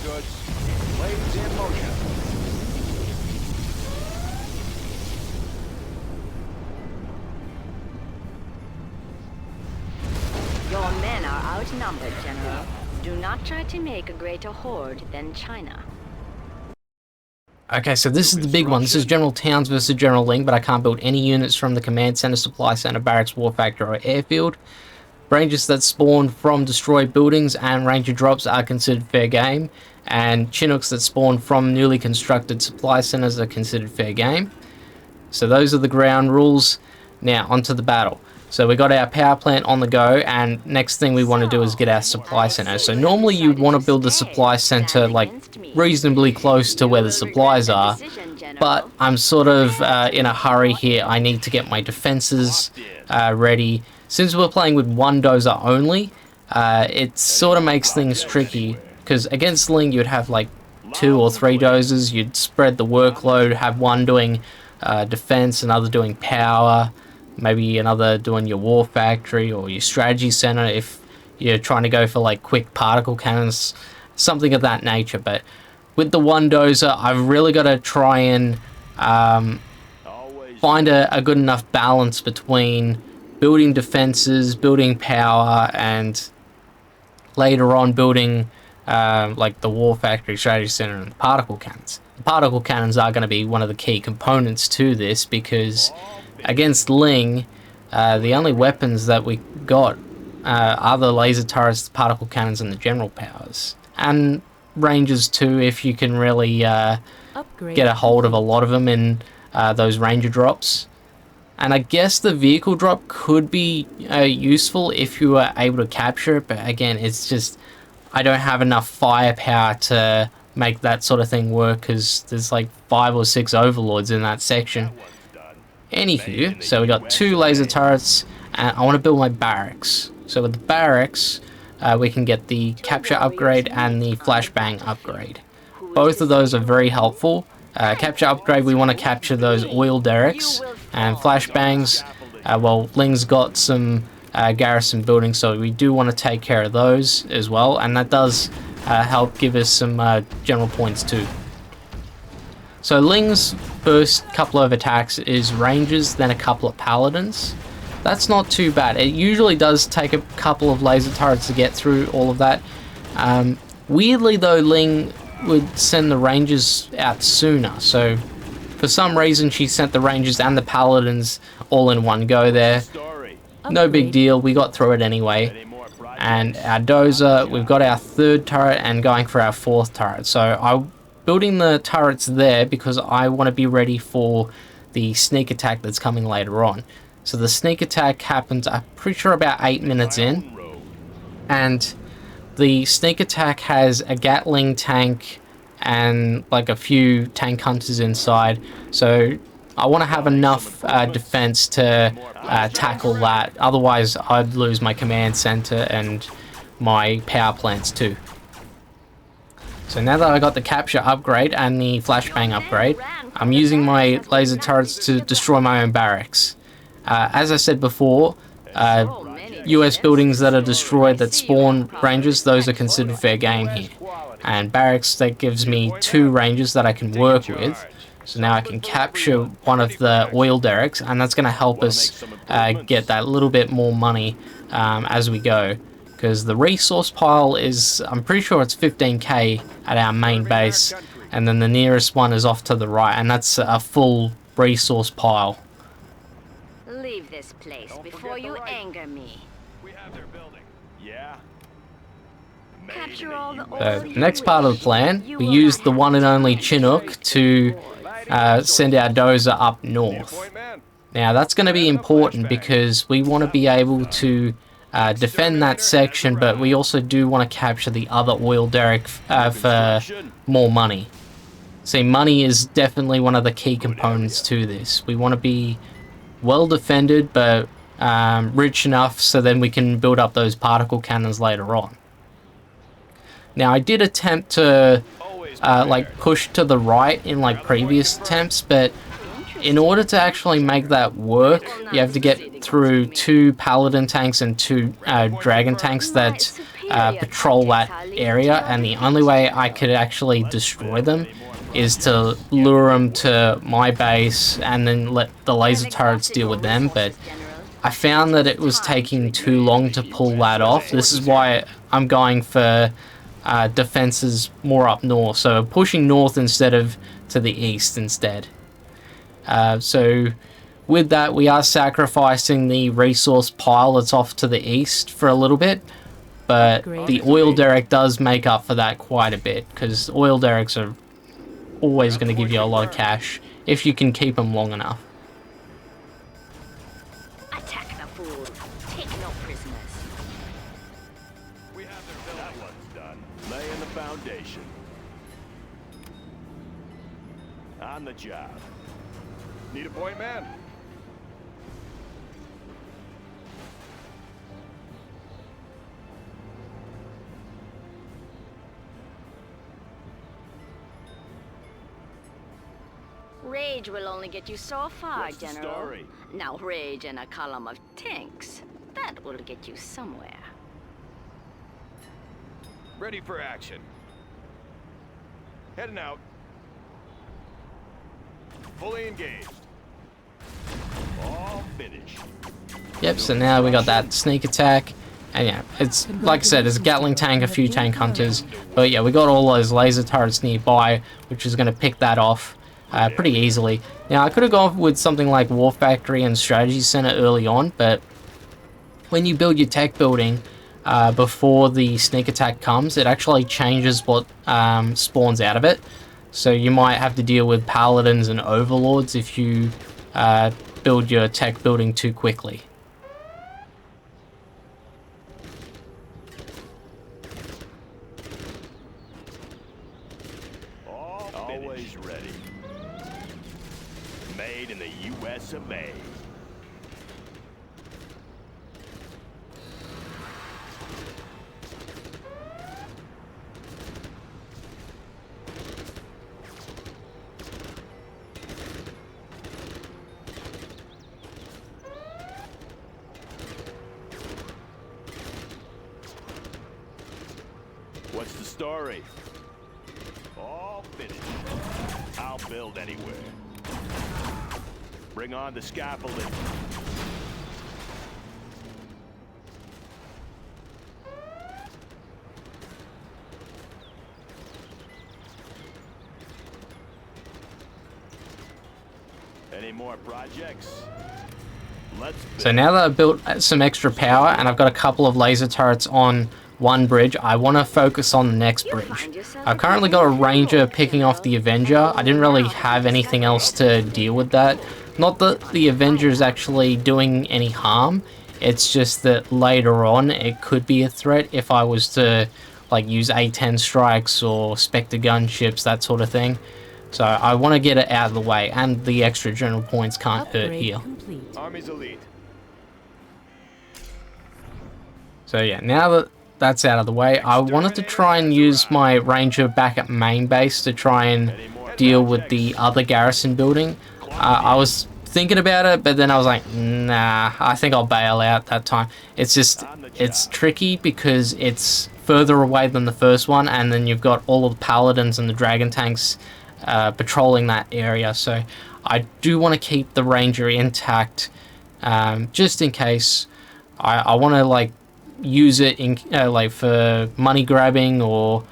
goods. Blades in motion. Your men are outnumbered, General. Do not try to make a greater horde than China. Okay, so this is the big one. This is General Towns versus General Ling, but I can't build any units from the command center, supply center, barracks, war factory, or airfield. Rangers that spawn from destroyed buildings and ranger drops are considered fair game, and Chinooks that spawn from newly constructed supply centers are considered fair game. So those are the ground rules. Now onto the battle. So we got our power plant on the go, and next thing we want to do is get our supply center. So normally you'd want to build the supply center like reasonably close to where the supplies are, but I'm sort of in a hurry here. I need to get my defenses ready. Since we're playing with one dozer only, it sort of makes things tricky, because against Ling you'd have like 2 or 3 dozers. You'd spread the workload, have one doing defense, another doing power, maybe another doing your war factory or your strategy center if you're trying to go for like quick particle cannons, something of that nature. But with the one dozer, I've really got to try and find a good enough balance between building defenses, building power, and later on building like the war factory, strategy center, and the particle cannons. The particle cannons are going to be one of the key components to this, because against Ling, the only weapons that we got are the laser turrets, the particle cannons, and the general powers. And rangers too, if you can really get a hold of a lot of them in those ranger drops. And I guess the vehicle drop could be useful if you were able to capture it, but again, it's just, I don't have enough firepower to make that sort of thing work, because there's like 5 or 6 overlords in that section. Anywho, so we got 2 laser turrets, and I want to build my barracks. So with the barracks, we can get the capture upgrade and the flashbang upgrade. Both of those are very helpful. Capture upgrade, we want to capture those oil derricks, and flashbangs, well, Ling's got some garrison buildings, so we do want to take care of those as well, and that does help give us some general points too. So Ling's first couple of attacks is rangers, then a couple of paladins. That's not too bad. It usually does take a couple of laser turrets to get through all of that. Weirdly though, Ling would send the rangers out sooner, so for some reason she sent the rangers and the paladins all in one go there. No big deal, we got through it anyway. And our dozer, we've got our 3rd turret and going for our 4th turret. So I'm building the turrets there because I want to be ready for the sneak attack that's coming later on. So the sneak attack happens, I'm pretty sure, about 8 minutes in. And the sneak attack has a Gatling tank and like a few tank hunters inside. So I want to have enough defense to tackle that. Otherwise, I'd lose my command center and my power plants too. So now that I got the capture upgrade and the flashbang upgrade, I'm using my laser turrets to destroy my own barracks. As I said before, US buildings that are destroyed that spawn rangers, those are considered fair game here. And barracks, that gives me 2 rangers that I can work with. So now I can capture one of the oil derricks, and that's going to help us get that little bit more money as we go. Because the resource pile is, I'm pretty sure it's 15k at our main base, and then the nearest one is off to the right, and that's a full resource pile. Leave this place before you anger me. We have their building. Yeah. Capture all the So, next part of the plan, we use the one and only Chinook to send our dozer up north. Now that's going to be important because we want to be able to defend that section, but we also do want to capture the other oil derrick for more money. See, money is definitely one of the key components to this. We want to be well defended, but rich enough so then we can build up those particle cannons later on. Now I did attempt to like push to the right in like previous attempts, but in order to actually make that work, you have to get through 2 paladin tanks and 2 dragon tanks that patrol that area, and the only way I could actually destroy them is to lure them to my base and then let the laser turrets deal with them. But I found that it was taking too long to pull that off. This is why I'm going for defenses more up north, so pushing north instead of to the east instead. So with that, we are sacrificing the resource pile that's off to the east for a little bit, but the oil derrick does make up for that quite a bit, because oil derricks are always going to give you a lot of cash if you can keep them long enough. Attack the fool. Take no prisoners. We have their building. That one's done. Laying the foundation. On the job. Need a point man? Rage will only get you so far, What's the General. story? Now rage and a column of tanks. That will get you somewhere. Ready for action. Heading out. Fully engaged. All finished. Yep, so now we got that sneak attack, and yeah, it's like I said, it's a Gatling tank, a few tank hunters, but yeah, we got all those laser turrets nearby, which is going to pick that off pretty easily. Now, I could have gone with something like War Factory and Strategy Center early on, but when you build your tech building before the sneak attack comes, it actually changes what spawns out of it. So you might have to deal with paladins and overlords if you build your tech building too quickly. Always ready. Made in the U.S. of A. What's the story? All finished. I'll build anywhere. Bring on the scaffolding. Any more projects? Let's build. So now that I've built some extra power and I've got a couple of laser turrets on one bridge, I want to focus on the next bridge. I've currently got a ranger picking off the Avenger. I didn't really have anything else to deal with that. Not that the Avenger is actually doing any harm, it's just that later on it could be a threat if I was to like use A-10 strikes or Spectre gunships, that sort of thing. So I want to get it out of the way, and the extra general points can't hurt here. Army's elite. So yeah, now that that's out of the way, I wanted to try and use my ranger back at main base to try and deal with the other garrison building. I was thinking about it, but then I was like, nah, I think I'll bail out that time. It's just, it's tricky because it's further away than the first one, and then you've got all of the paladins and the dragon tanks patrolling that area. So I do want to keep the ranger intact, just in case. I want to like use it in like for money grabbing or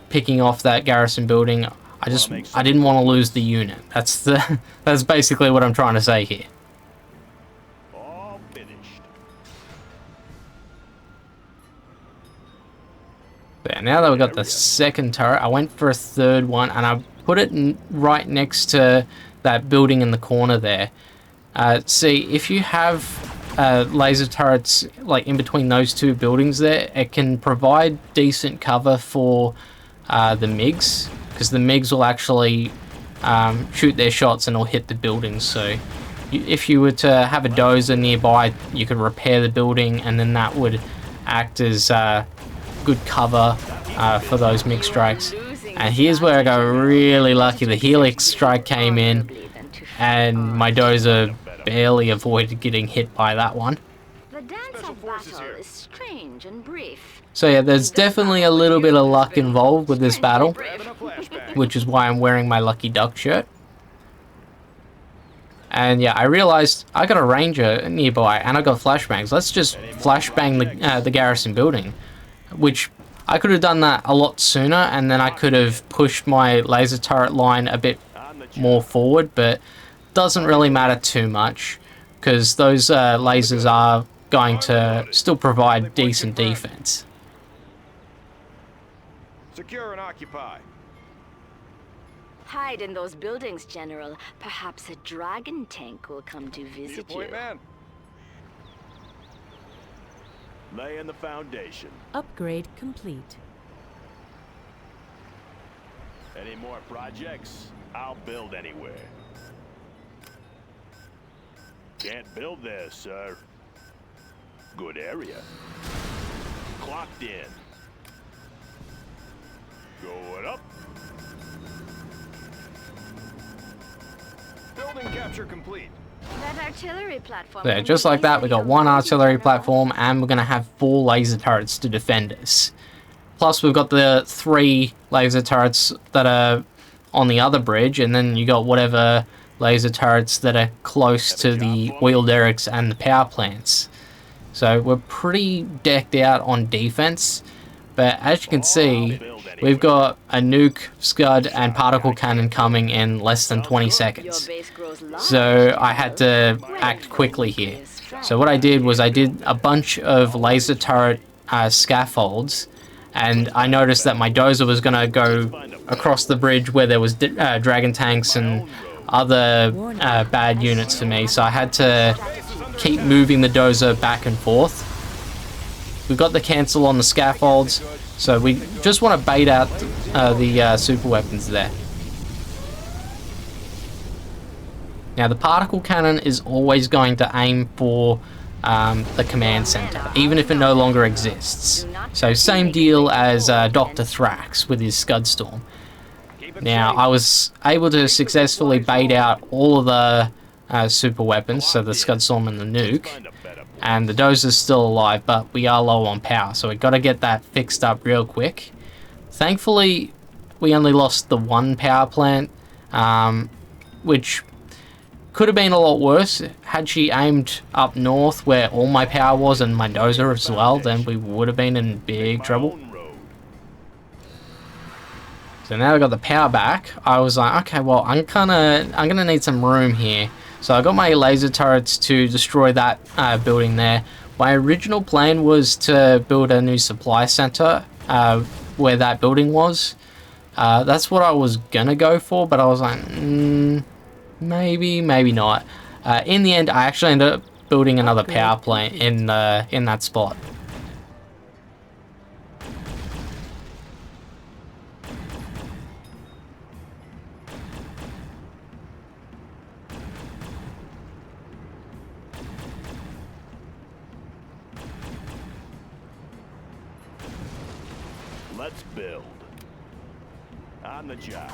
picking off that garrison building. I didn't want to lose the unit. That's basically what I'm trying to say here. All finished. There, now that we've got the second turret, I went for a third one and I put it right next to that building in the corner there. See, if you have laser turrets like in between those two buildings there, it can provide decent cover for the MiGs, because the MiGs will actually shoot their shots and it'll hit the buildings. So if you were to have a dozer nearby, you could repair the building, and then that would act as good cover for those MiG strikes. And here's where I got really lucky. The Helix strike came in and my dozer barely avoided getting hit by that one. dance Special of forces battle here. is strange and brief. So yeah, there's definitely a little bit of luck involved with this battle, Having a flashback. which is why I'm wearing my Lucky Duck shirt. And yeah, I realized I got a ranger nearby and I got flashbangs. Let's just flashbang the garrison building, which I could have done that a lot sooner, and then I could have pushed my laser turret line a bit On the job. more forward, but doesn't really matter too much because those lasers are going to still provide decent defense. Secure and occupy. Hide in those buildings, General. Perhaps a dragon tank will come to Need a visit point, you. man. Laying the foundation. Upgrade complete. Any more projects? I'll build anywhere. Can't build there, sir. Good area. Clocked in. Going up. Building capture complete. That artillery platform. Yeah, can just be like that, we easily got one avoided, artillery General. platform, and we're going to have 4 laser turrets to defend us. Plus, we've got the 3 laser turrets that are on the other bridge, and then you got whatever laser turrets that are close to the wheel derricks and the power plants. So we're pretty decked out on defense, but as you can see, we've got a nuke, scud, and particle cannon coming in less than 20 Your seconds. base grows large, So I had to General. act quickly here. Is strong. So what I did was I did a bunch of laser turret scaffolds, and I noticed that my dozer was going to go across the bridge where there was dragon tanks and other bad units for me, so I had to keep moving the dozer back and forth. We've got the cancel on the scaffolds, so we just want to bait out the super weapons there. Now the particle cannon is always going to aim for the command center, even if it no longer exists. So same deal as Dr. Thrax with his Scud Storm. Now I was able to successfully bait out all of the super weapons, so the Scud Storm and the nuke, and the dozer's still alive, but we are low on power, so we got to get that fixed up real quick. Thankfully, we only lost the 1 power plant, which could have been a lot worse. Had she aimed up north where all my power was and my dozer as well, then we would have been in big trouble. So now I got the power back, I was like, okay, well, I'm gonna need some room here. So I got my laser turrets to destroy that building there. My original plan was to build a new supply center where that building was. That's what I was gonna go for, but I was like, maybe not. In the end, I actually ended up building another power plant in that spot. Let's build. On the job.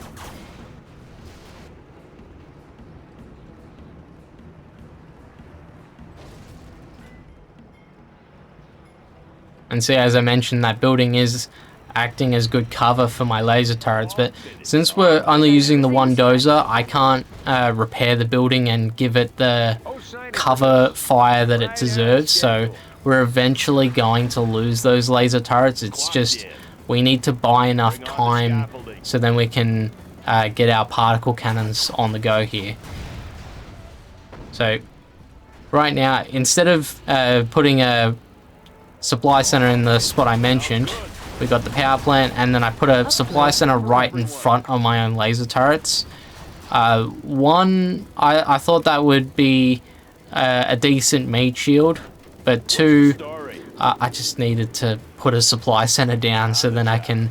And see, as I mentioned, that building is acting as good cover for my laser turrets, but since we're only using the 1 dozer, I can't repair the building and give it the cover fire that it deserves, so we're eventually going to lose those laser turrets. It's just, we need to buy enough time so then we can get our particle cannons on the go here. So right now, instead of putting a supply center in the spot I mentioned, we got the power plant, and then I put a supply center right in front of my own laser turrets. One, I thought that would be a decent meat shield, but 2, I just needed to put a supply center down so then I can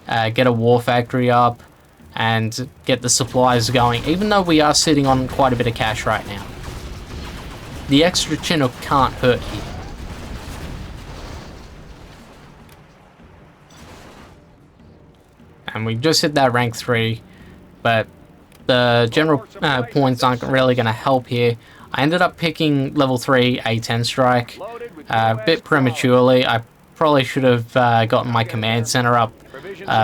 get a war factory up and get the supplies going, even though we are sitting on quite a bit of cash right now. The extra Chinook can't hurt here. And we've just hit that rank 3, but the general points aren't really going to help here. I ended up picking level 3 A10 strike Loaded with a bit prematurely. I probably should have gotten my command center up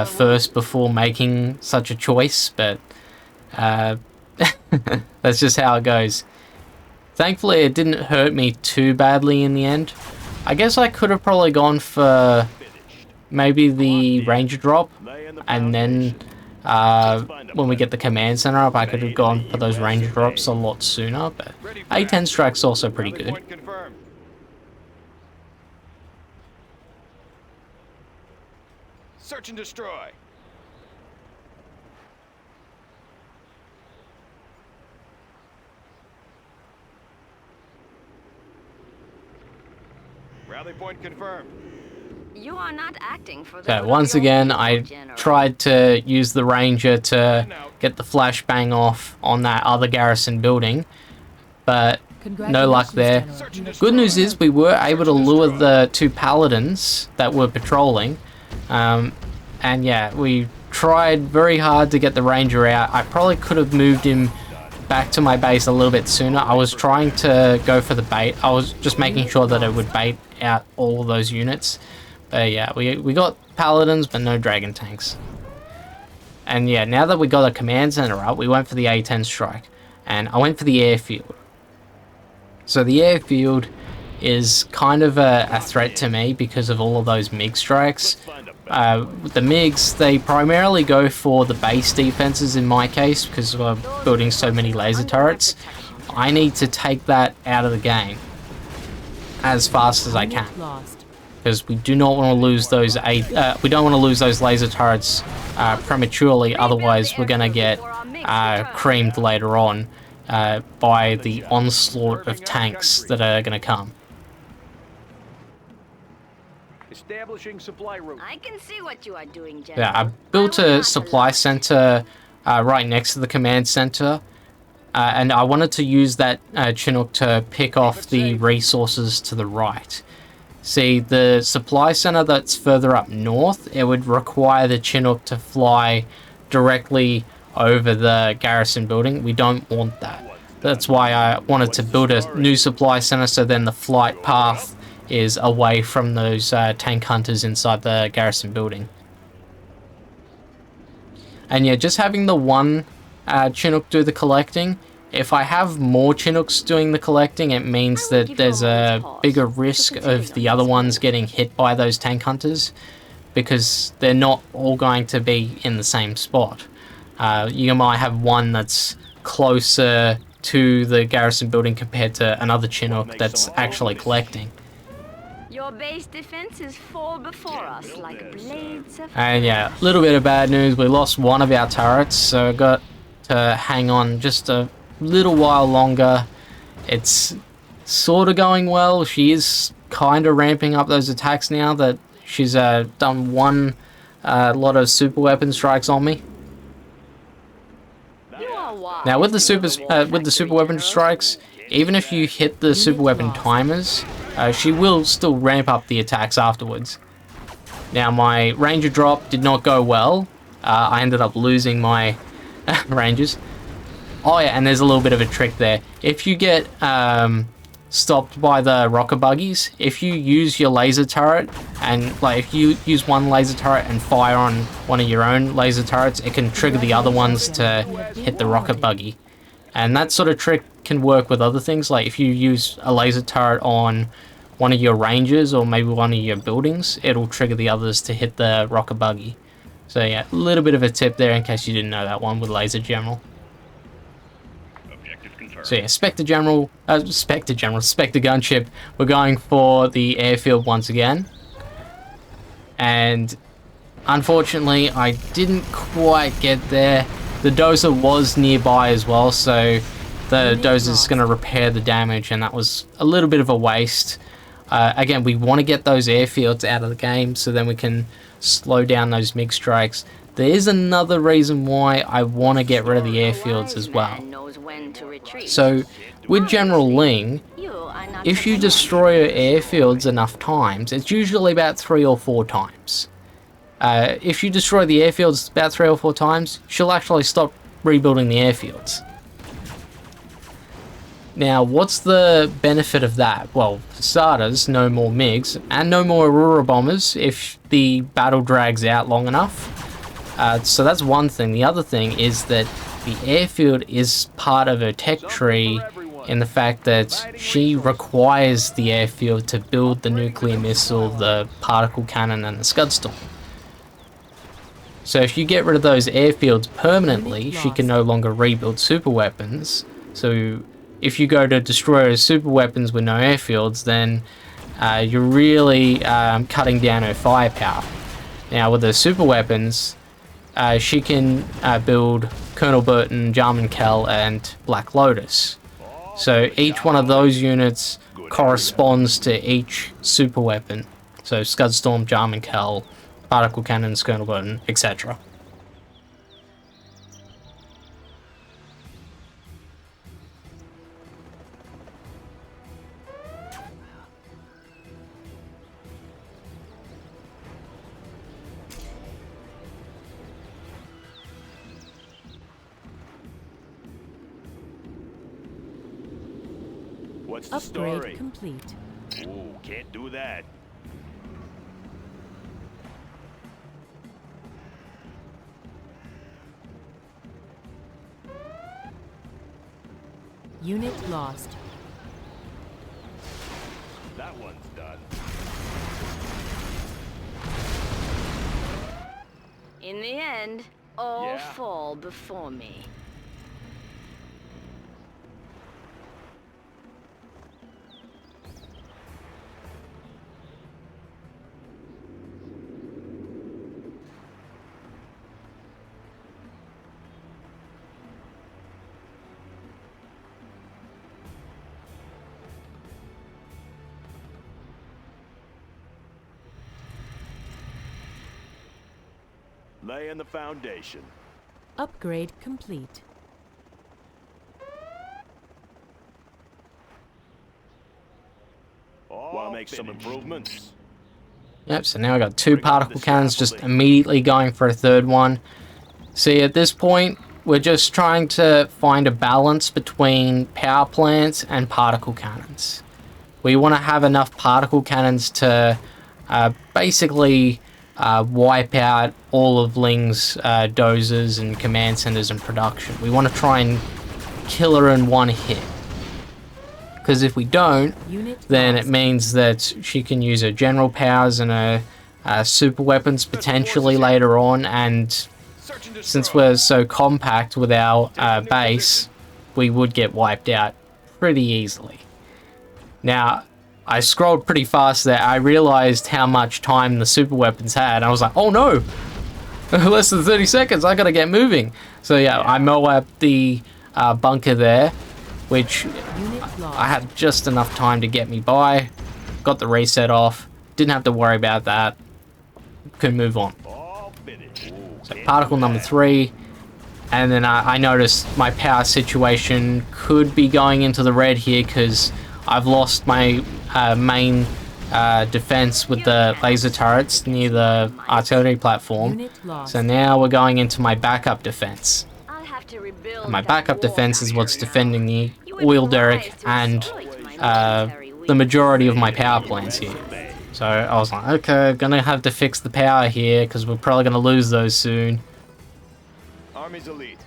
first before making such a choice, but that's just how it goes. Thankfully, it didn't hurt me too badly in the end. I guess I could have probably gone for maybe the ranger drop, and then when we get the command center up, I could have gone for those ranger drops a lot sooner, but A10 strike's also pretty good. Point confirmed. Search and destroy. Rally point confirmed. You are not acting for the So good of once your again, people, I General. tried to use the ranger to get the flashbang off on that other garrison building, but no luck there. General. Good news is we were able to lure the 2 paladins that were patrolling, and yeah, we tried very hard to get the ranger out. I probably could have moved him back to my base a little bit sooner. I was trying to go for the bait. I was just making sure that it would bait out all of those units. But yeah, we got paladins, but no dragon tanks. And yeah, now that we got a command center up, we went for the A10 strike, and I went for the airfield. So the airfield is kind of a threat to me because of all of those MiG strikes. With the MiGs, they primarily go for the base defenses in my case, because we're building so many laser turrets. I need to take that out of the game as fast as I can, Lost. because we do not want to lose those we don't want to lose those laser turrets prematurely. Otherwise, we're gonna get creamed later on by the onslaught of tanks that are gonna come. Establishing supply route. I can see what you are doing, General. Yeah, I built a supply center right next to the command center, and I wanted to use that Chinook to pick off the resources to the right. See, the supply center that's further up north, it would require the Chinook to fly directly over the garrison building. We don't want that. That's why I wanted to build a new supply center, so then the flight path is away from those tank hunters inside the garrison building. And yeah, just having the one Chinook do the collecting, if I have more Chinooks doing the collecting, it means that there's a bigger risk of the other ones getting hit by those tank hunters, because they're not all going to be in the same spot. You might have one that's closer to the garrison building compared to another Chinook that's actually collecting. Your base defenses fall before us like blades of And yeah, a little bit of bad news. We lost one of our turrets, so I got to hang on just a little while longer. It's sort of going well. She is kind of ramping up those attacks now that she's done one lot of super weapon strikes on me. You are wise. Now with the super weapon strikes, even if you hit the super weapon timers, she will still ramp up the attacks afterwards. Now my ranger drop did not go well. I ended up losing my rangers. Oh yeah, and there's a little bit of a trick there. If you get stopped by the rocket buggies, if you use your laser turret, and like if you use one laser turret and fire on one of your own laser turrets, it can trigger the other ones to hit the rocket buggy. And that sort of trick can work with other things, like if you use a laser turret on one of your rangers or maybe one of your buildings, it'll trigger the others to hit the rocket buggy. So yeah, a little bit of a tip there in case you didn't know that one with Laser General. So yeah, Spectre Gunship, we're going for the airfield once again. And unfortunately, I didn't quite get there. The dozer was nearby as well, so the dozer's going to repair the damage, and that was a little bit of a waste. Again, we want to get those airfields out of the game so then we can slow down those MiG strikes. There is another reason why I want to get rid of the airfields as well. So, with General Leang, if you destroy your airfields enough times, it's usually about 3 or 4 times. If you destroy the airfields about 3 or 4 times, she'll actually stop rebuilding the airfields. Now, what's the benefit of that? Well, for starters, no more MiGs, and no more Aurora bombers if the battle drags out long enough. So that's one thing. The other thing is that the airfield is part of her tech tree in the fact that she requires the airfield to build the nuclear missile, the particle cannon, and the Scudstorm. So if you get rid of those airfields permanently, she can no longer rebuild super weapons. So if you go to destroy her super weapons with no airfields, then you're really cutting down her firepower. Now with the super weapons, she can build Colonel Burton, Jarman Kell, and Black Lotus. So each one of those units corresponds to each super weapon. So Scudstorm, Jarman Kell, Particle Cannons, Colonel Burton, etc. What's the Upgrade story? complete. Ooh, can't do that. Unit lost. That one's done. In the end, all Yeah. fall before me. Laying the foundation. Upgrade complete. Want to make some improvements? Yep, so now I got two particle cannons just immediately going for a third one. See, at this point, we're just trying to find a balance between power plants and particle cannons. We want to have enough particle cannons to basically wipe out all of Leang's dozers and command centers in production. We want to try and kill her in one hit. Because if we don't, then it means that she can use her general powers and her super weapons potentially later on, and since we're so compact with our base, we would get wiped out pretty easily. Now, I scrolled pretty fast there. I realized how much time the super weapons had. I was like, oh no! Less than 30 seconds, I gotta get moving. So yeah, I mow up the bunker there, which I had just enough time to get me by. Got the reset off. Didn't have to worry about that. Could move on. So particle number 3. And then I noticed my power situation could be going into the red here because I've lost my main defense with the laser turrets near the artillery platform. So now we're going into my backup defense. And my backup defense is what's defending the oil derrick and the majority of my power plants here. So I was like, okay, gonna have to fix the power here because we're probably gonna lose those soon. Army's elite.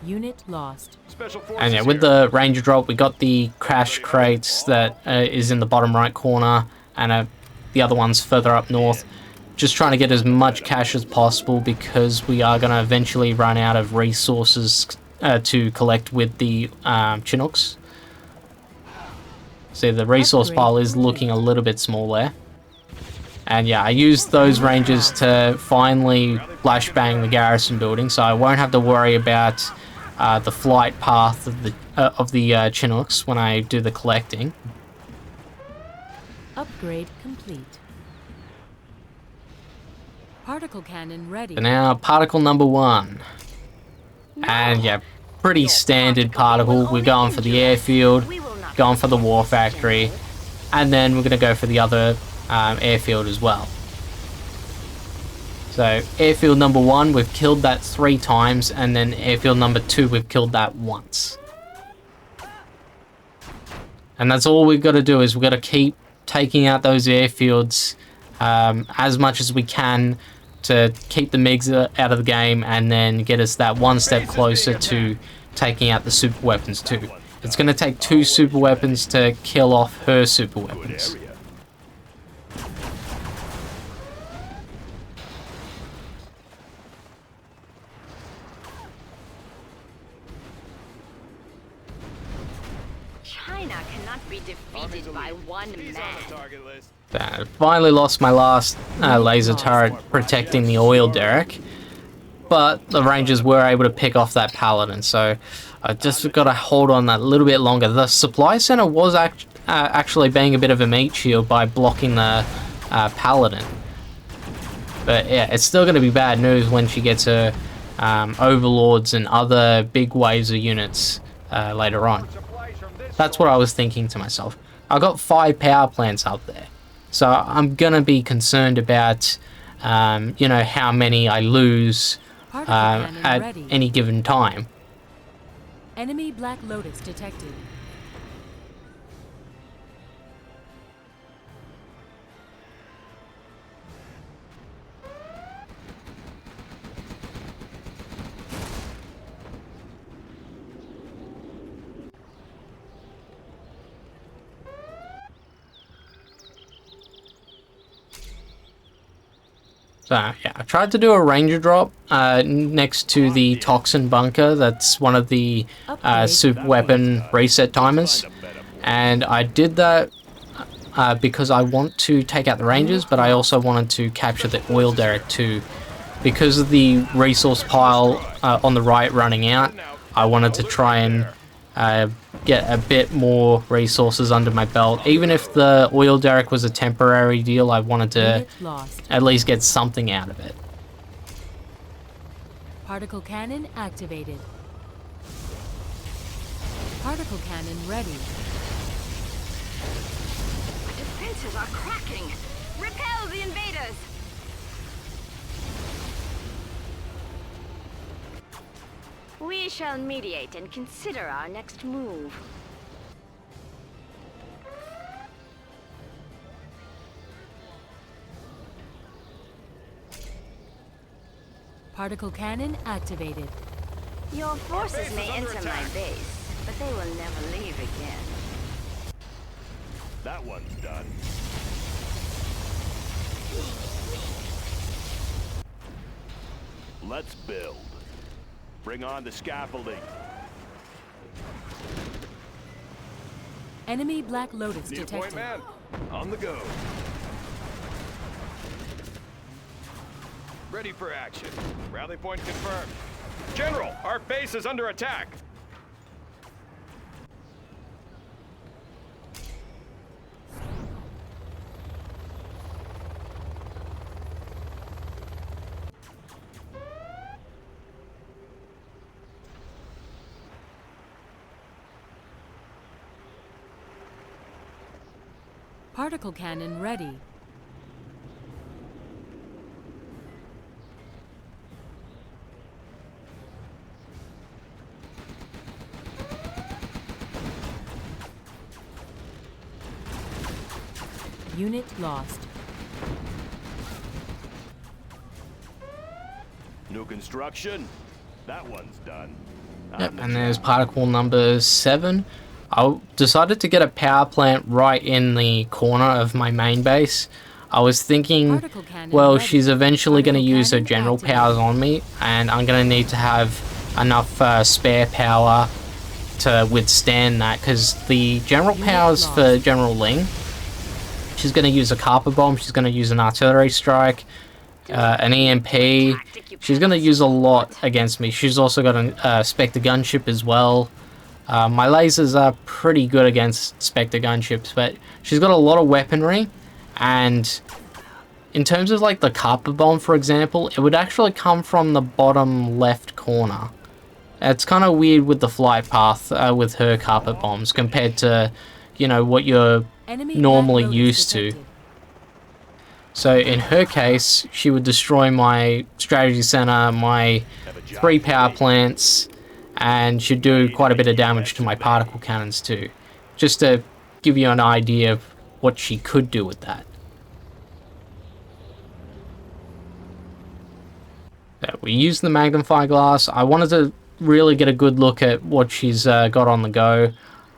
Unit lost. Special forces And yeah, with the ranger drop, we got the crash crates that is in the bottom right corner, and the other one's further up north. Just trying to get as much cash as possible because we are going to eventually run out of resources to collect with the Chinooks. See, the resource pile is looking a little bit small there. And yeah, I used those rangers to finally flashbang the garrison building, so I won't have to worry about the flight path of the Chinooks when I do the collecting. Upgrade complete. Particle cannon ready. So now, particle number 1. And yeah, pretty standard particle. We're going for the airfield, going for the war factory, and then we're going to go for the other airfield as well. So airfield number 1, we've killed that 3 times, and then airfield number 2, we've killed that once. And that's all we've got to do, is we've got to keep taking out those airfields as much as we can to keep the MiGs out of the game, and then get us that one step closer to taking out the super weapons too. It's going to take 2 super weapons to kill off her super Good weapons. area. China cannot be defeated by one He's on man. the target list. I finally lost my last laser turret protecting the oil derrick, but the Rangers were able to pick off that Paladin, so I just got to hold on that little bit longer. The supply center was actually being a bit of a meat shield by blocking the Paladin, but yeah, it's still going to be bad news when she gets her overlords and other big waves of units later on. That's what I was thinking to myself. I got 5 power plants up there, so I'm gonna be concerned about, you know, how many I lose Particle cannon at ready. any given time. Enemy Black Lotus detected. So yeah, I tried to do a ranger drop next to the toxin bunker. That's one of the super weapon reset timers, and I did that because I want to take out the rangers, but I also wanted to capture the oil derrick too. Because of the resource pile on the right running out, I wanted to try and get a bit more resources under my belt. Even if the oil derrick was a temporary deal, I wanted to Unit lost. at least get something out of it. Particle cannon activated. Particle cannon ready. Our defenses are cracking. Repel the invaders. We shall mediate and consider our next move. Particle cannon activated. Your forces base may is under enter my attack. base, but they will never leave again. That one's done. Let's build. Bring on the scaffolding. Enemy Black Lotus Need a point, detected. man? On the go. Ready for action. Rally point confirmed. General, our base is under attack. Particle cannon ready. Unit lost. New construction. That one's done. Yep, On the and there's job. particle number 7. I decided to get a power plant right in the corner of my main base. I was thinking, Particle cannon well, ready. she's eventually going to Particle use her cannon general activated. powers on me, and I'm going to need to have enough spare power to withstand that, because the general Unit powers lost. for General Leang, she's going to use a carpet bomb, she's going to use an artillery strike, an EMP. She's going to use a lot against me. She's also got a Spectre gunship as well. My lasers are pretty good against Spectre gunships, but she's got a lot of weaponry, and in terms of like the carpet bomb, for example, it would actually come from the bottom left corner. It's kind of weird with the flight path with her carpet bombs compared to, you know, what you're Enemy normally Black Lotus used to. detected. So in her case, she would destroy my strategy center, my 3 power plants, and she'd do quite a bit of damage to my particle cannons too. Just to give you an idea of what she could do with that. So we use the magnifying glass. I wanted to really get a good look at what she's got on the go.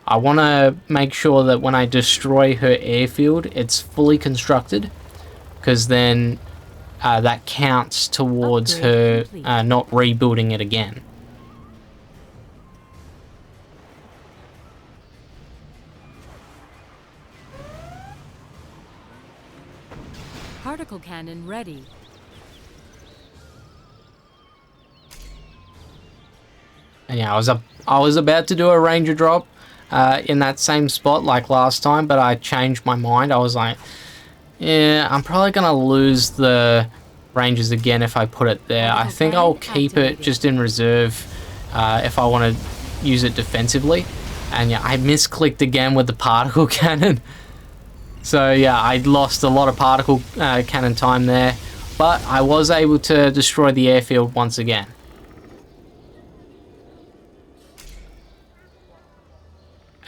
I want to make sure that when I destroy her airfield, it's fully constructed, because then that counts towards her not rebuilding it again. Particle cannon ready. And yeah, I was about to do a ranger drop in that same spot like last time, but I changed my mind. I was like, yeah, I'm probably gonna lose the rangers again if I put it there. I think I'll keep it just in reserve if I want to use it defensively. And yeah, I misclicked again with the particle cannon. So yeah, I lost a lot of particle cannon time there, but I was able to destroy the airfield once again.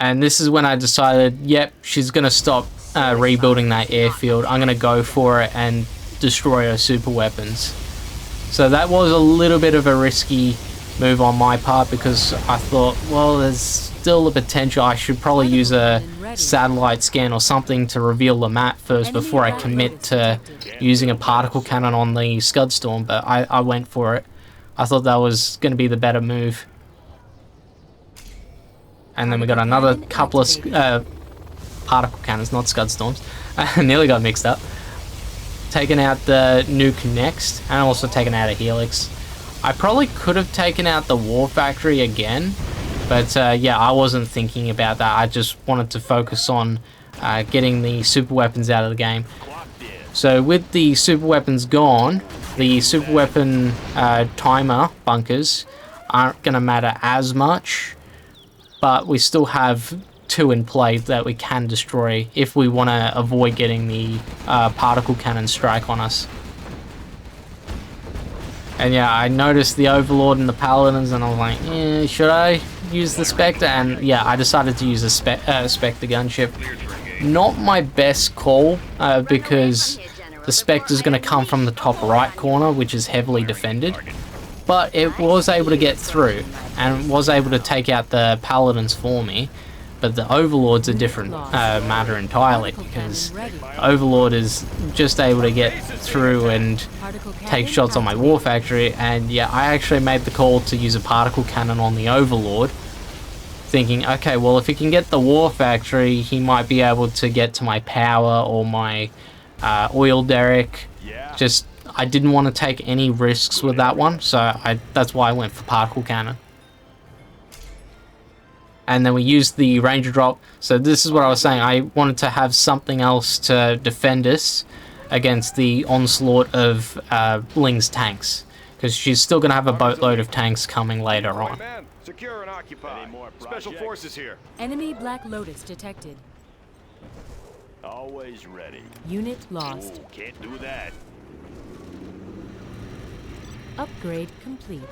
And this is when I decided, yep, she's going to stop rebuilding that airfield. I'm going to go for it and destroy her super weapons. So that was a little bit of a risky move on my part, because I thought, well, there's still a potential. I should probably use a satellite scan or something to reveal the map first before I commit to using a particle cannon on the Scud Storm, but I went for it. I thought that was going to be the better move. And then we got another couple of particle cannons, not Scud Storms. I nearly got mixed up. Taken out the nuke next, and also taken out a Helix. I probably could have taken out the War Factory again, but yeah, I wasn't thinking about that. I just wanted to focus on getting the super weapons out of the game. So with the super weapons gone, the super weapon timer bunkers aren't going to matter as much, but we still have 2 in play that we can destroy if we want to avoid getting the particle cannon strike on us. And yeah, I noticed the Overlord and the Paladins, and I was like, eh, should I use the Spectre? And yeah, I decided to use the Spectre gunship. Not my best call, because the Spectre is going to come from the top right corner, which is heavily defended. But it was able to get through, and was able to take out the Paladins for me. But the Overlord's a different matter entirely, because Overlord is just able to get through and take shots on my War Factory. And yeah, I actually made the call to use a particle cannon on the Overlord, thinking, okay, well, if he can get the War Factory, he might be able to get to my power or my oil derrick. Just, I didn't want to take any risks with that one, so that's why I went for particle cannon. And then we used the ranger drop. So this is what I was saying. I wanted to have something else to defend us against the onslaught of Leang's tanks, because she's still going to have a boatload of tanks coming later on. Secure and occupy. Special forces here. Enemy Black Lotus detected. Always ready. Unit lost. Ooh, can't do that. Upgrade complete.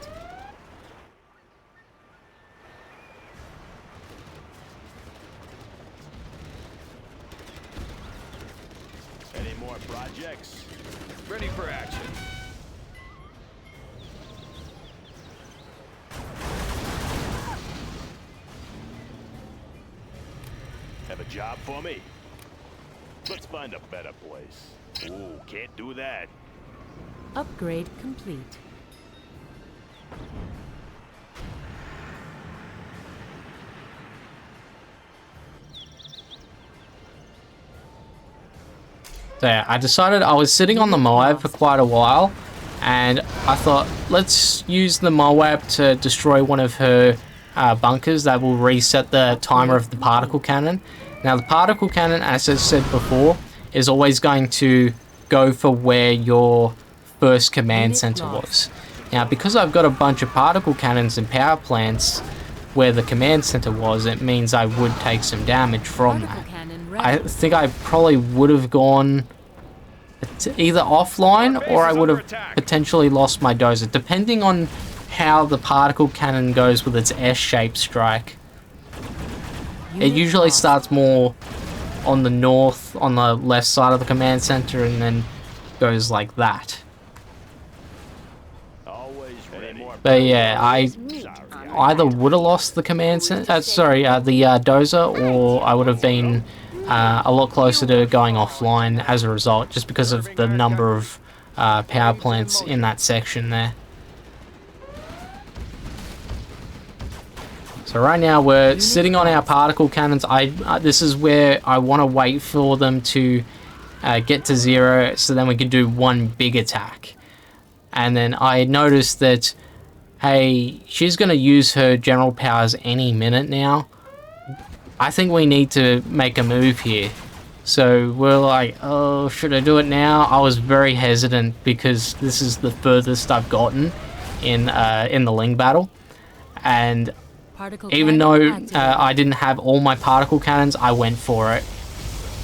Any more projects? Ready for action. Have a job for me? Let's find a better place. Ooh, can't do that. Upgrade complete. So yeah, I decided I was sitting on the Moab for quite a while, and I thought, let's use the Moab to destroy one of her bunkers. That will reset the timer of the particle cannon. Now the particle cannon, as I said before, is always going to go for where your first command center was. Now because I've got a bunch of particle cannons and power plants where the command center was, it means I would take some damage from that. I think I probably would have gone either offline, or I would have potentially lost my dozer, depending on how the particle cannon goes with its S-shaped strike. It usually starts more on the north, on the left side of the command center, and then goes like that. Always ready. But yeah, I either would have lost the command center, the dozer, or I would have been a lot closer to going offline as a result, just because of the number of power plants in that section there. So right now we're sitting on our particle cannons. This is where I want to wait for them to get to 0, so then we can do one big attack. And then I noticed that, hey, she's going to use her general powers any minute now. I think we need to make a move here. So we're like, oh, should I do it now? I was very hesitant because this is the furthest I've gotten in the Leang battle. And even though I didn't have all my particle cannons, I went for it.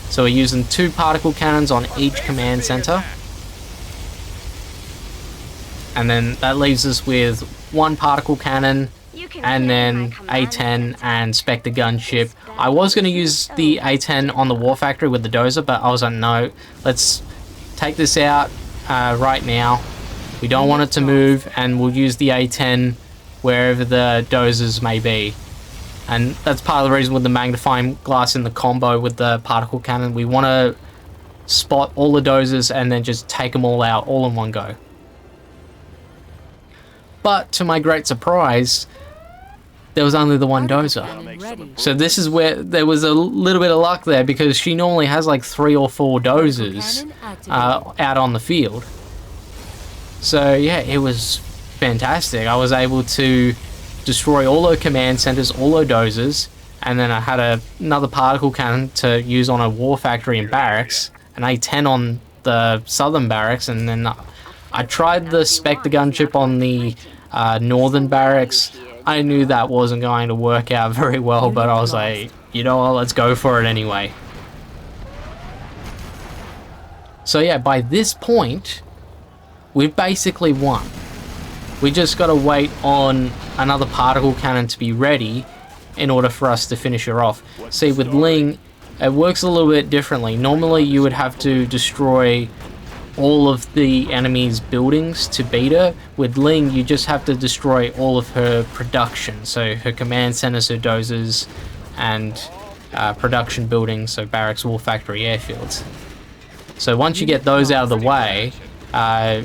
So we're using 2 particle cannons on each command center. And then that leaves us with 1 particle cannon, and then A-10 and Spectre gunship. I was going to use the A-10 on the War Factory with the dozer, but I was like, no, let's take this out right now. We don't want it to move, and we'll use the A-10 wherever the dozers may be. And that's part of the reason with the magnifying glass in the combo with the particle cannon. We want to spot all the dozers and then just take them all out all in one go. But to my great surprise, there was only the one dozer. So this is where there was a little bit of luck there, because she normally has like 3 or 4 dozers out on the field. So yeah, it was fantastic. I was able to destroy all her command centers, all her dozers, and then I had another particle cannon to use on a War Factory and barracks, an A-10 on the southern barracks, and then I tried the Spectre gunship on the northern barracks. I knew that wasn't going to work out very well, but I was like, you know what, let's go for it anyway. So yeah, by this point, we've basically won. We just got to wait on another particle cannon to be ready in order for us to finish her off. See, with Leang, it works a little bit differently. Normally, you would have to destroy all of the enemy's buildings to beat her. With Leang, you just have to destroy all of her production. So her command centers, her dozers, and production buildings, so barracks, war factory, airfields. So once you get those out of the way,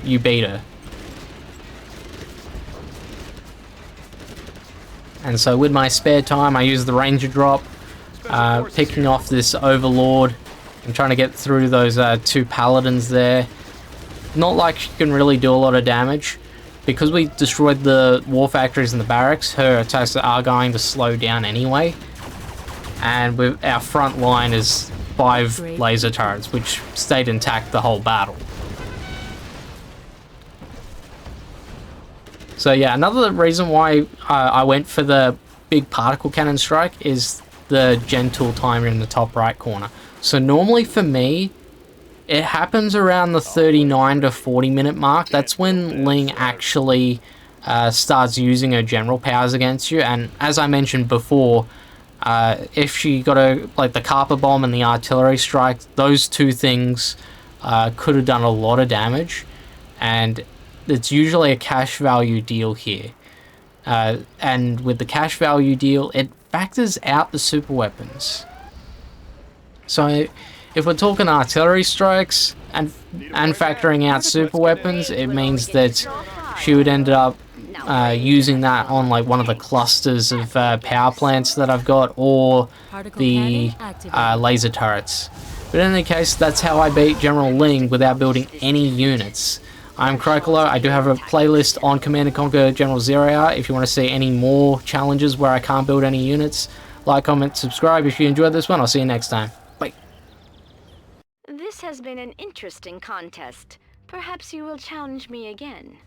you beat her. And so with my spare time, I use the ranger drop, picking off this overlord. I'm trying to get through those 2 paladins there. Not like she can really do a lot of damage. Because we destroyed the war factories and the barracks, her attacks are going to slow down anyway. And our front line is 5 laser turrets, which stayed intact the whole battle. So yeah, another reason why I went for the big particle cannon strike is the gen tool timer in the top right corner. So normally for me, it happens around the 39 to 40 minute mark. That's when Leang actually starts using her general powers against you. And as I mentioned before, if she got like the carpet bomb and the artillery strike, those 2 things could have done a lot of damage. And it's usually a cash value deal here. And with the cash value deal, it factors out the super weapons. So if we're talking artillery strikes and factoring out super weapons, it means that she would end up using that on like one of the clusters of power plants that I've got, or the laser turrets. But in any case, that's how I beat General Leang without building any units. I'm Crocolo. I do have a playlist on Command & Conquer General Zero Hour if you want to see any more challenges where I can't build any units. Like, comment, subscribe if you enjoyed this one. I'll see you next time. Bye. This has been an interesting contest. Perhaps you will challenge me again.